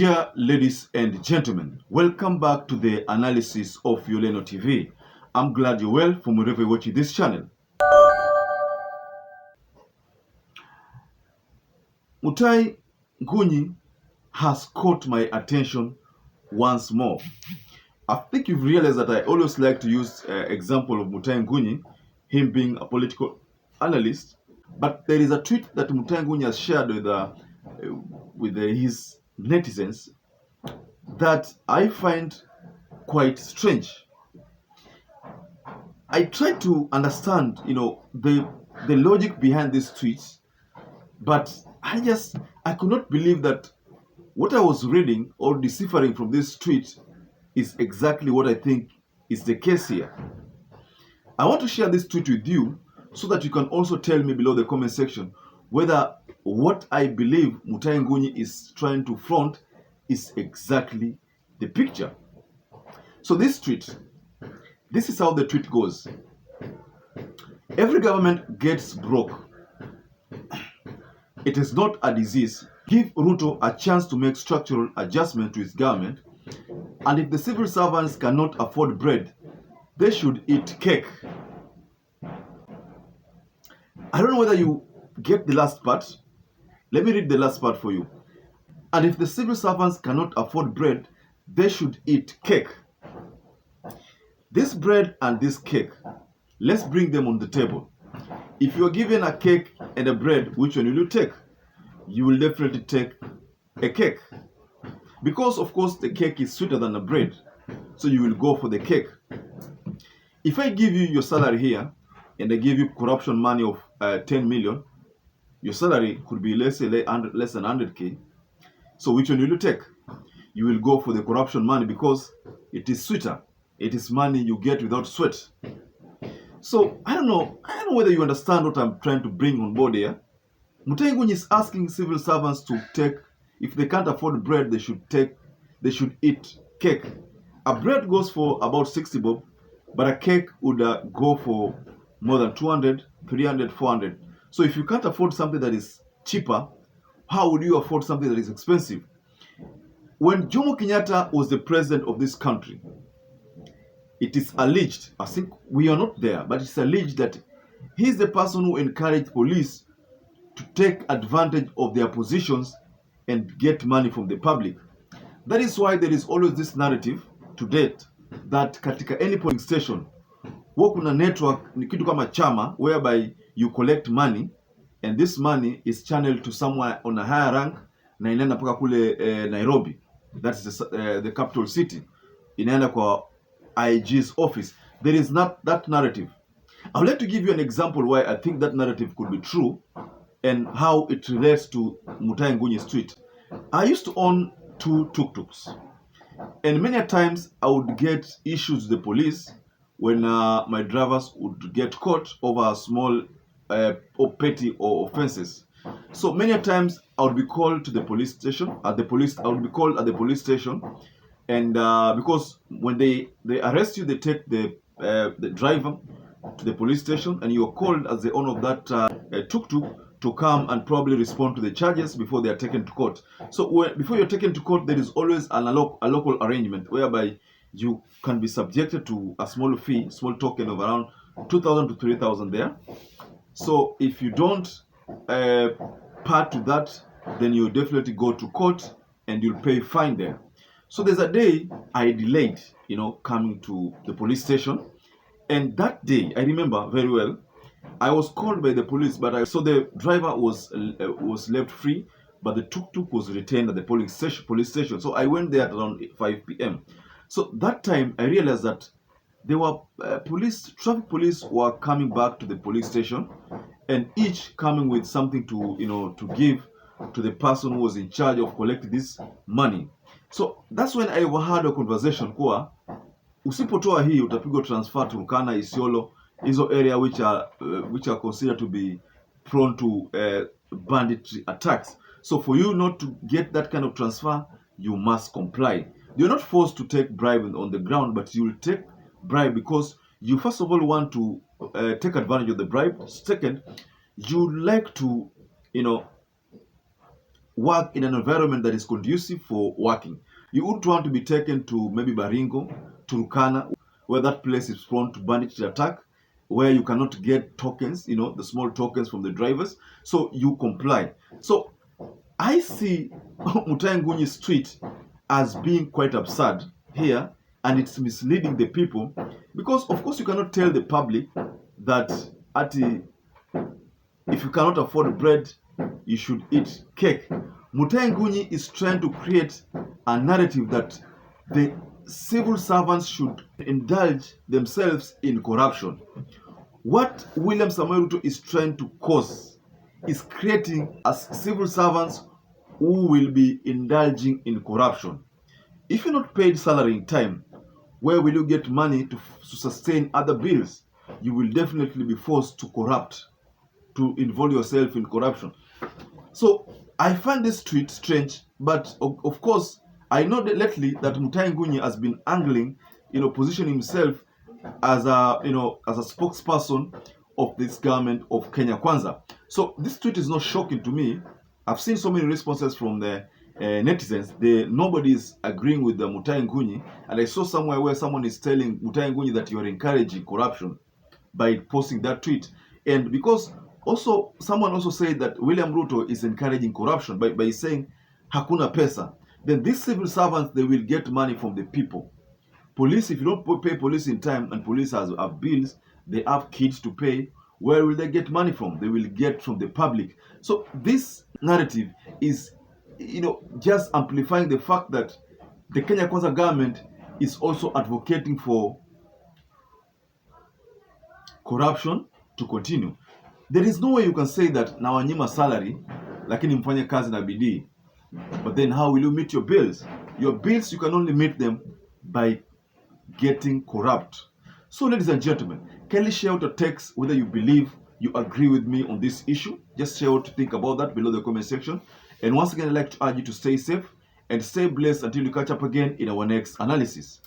Dear ladies and gentlemen, welcome back to the analysis of YOLENO TV. I'm glad you're well from wherever you're watching this channel. MUTAHI NGUNYI has caught my attention once more. I think you've realized that I always like to use example of MUTAHI NGUNYI, him being a political analyst. But there is a tweet that MUTAHI NGUNYI has shared with his netizens that I find quite strange. I try to understand, the logic behind these tweets, but I could not believe that what I was reading or deciphering from this tweet is exactly what I think is the case here. I want to share this tweet with you so that you can also tell me below the comment section whether what I believe MUTAHI NGUNYI is trying to front is exactly the picture. So this is how the tweet goes. Every government gets broke. It is not a disease. Give Ruto a chance to make structural adjustment to his government, and if the civil servants cannot afford bread, they should eat cake. I don't know whether you get the last part. Let me read the last part for you. And if the civil servants cannot afford bread, they should eat cake. This bread and this cake, let's bring them on the table. If you're given a cake and a bread, which one will you take? You will definitely take a cake. Because, of course, the cake is sweeter than the bread. So you will go for the cake. If I give you your salary here, and I give you corruption money of 10 million, your salary could be less than 100K. So which one will you take? You will go for the corruption money because it is sweeter. It is money you get without sweat. So I don't know whether you understand what I'm trying to bring on board here. MUTAHI NGUNYI is asking civil servants to take, if they can't afford bread, they should eat cake. A bread goes for about 60 bob, but a cake would go for more than 200, 300, 400. So if you can't afford something that is cheaper, how would you afford something that is expensive? When Jomo Kenyatta was the president of this country, it is alleged, I think we are not there, but it's alleged that he's the person who encouraged police to take advantage of their positions and get money from the public. That is why there is always this narrative to date that katika any polling station huwa kuna network ni kitu kama chama whereby you collect money and this money is channeled to somewhere on a higher rank na inaenda mpaka kule Nairobi, that is the capital city, inaenda kwa IG's office. There is not that narrative. I would like to give you an example why I think that narrative could be true and how it relates to MUTAHI NGUNYI's tweet. I used to own 2 tuk-tuks, and many times I would get issues with the police when my drivers would get caught over small or petty or offenses. So many times I would be called to the police station. I would be called at the police station, and because when they arrest you, they take the driver to the police station, and you are called as the owner of that tuk-tuk to come and probably respond to the charges before they are taken to court. So before you're taken to court, there is always a local arrangement whereby you can be subjected to a small token of around 2,000 to 3,000 there. So if you don't part to that, then you definitely go to court and you'll pay fine there. So there's a day I delayed, coming to the police station, and that day I remember very well. I was called by the police, but so the driver was left free, but the tuk-tuk was retained at the police station. So I went there at around 5 p.m. So that time I realized that there were traffic police were coming back to the police station, and each coming with something to give to the person who was in charge of collecting this money. So that's when I overheard a conversation kuwa usipotoa hii utapigwa transfer to Turkana, Isiolo, hizo area which are considered to be prone to banditry attacks. So for you not to get that kind of transfer, you must comply. You're not forced to take bribe on the ground, but you will take bribe because you first of all want to take advantage of the bribe. Second, you like to work in an environment that is conducive for working. You would want to be taken to maybe Baringo, Turkana, where that place is prone to bandit attack, where you cannot get tokens, the small tokens from the drivers. So you comply. So I see MUTAHI NGUNYI's tweet as being quite absurd here, and it's misleading the people, because of course you cannot tell the public that if you cannot afford bread, you should eat cake. MUTAHI NGUNYI is trying to create a narrative that the civil servants should indulge themselves in corruption. What William Samoei Ruto is trying to cause is creating as civil servants who will be indulging in corruption. If you're not paid salary in time, where will you get money to sustain other bills? You will definitely be forced to corrupt, to involve yourself in corruption. So I find this tweet strange, but of course I know that lately that MUTAHI NGUNYI has been angling, positioning himself as a spokesperson of this government of Kenya Kwanza. So this tweet is not shocking to me. I've seen so many responses from the netizens. Nobody is agreeing with the MUTAHI NGUNYI, and I saw somewhere where someone is telling MUTAHI NGUNYI that you are encouraging corruption by posting that tweet. And because also someone also said that William Ruto is encouraging corruption by saying hakuna pesa, then these civil servants, they will get money from the people. Police, if you don't pay police in time, and police have bills, they have kids to pay, where will they get money from? They will get from the public. So this narrative is, just amplifying the fact that the Kenya Kwanza government is also advocating for corruption to continue. There is no way you can say that na wanyima salary lakini mfanye kazi na bidii, but then how will you meet your bills? Your bills, you can only meet them by getting corrupt. So ladies and gentlemen, kindly share out a text whether you believe, you agree with me on this issue. Just share what you think about that below the comment section. And once again, I'd like to urge you to stay safe and stay blessed until we catch up again in our next analysis.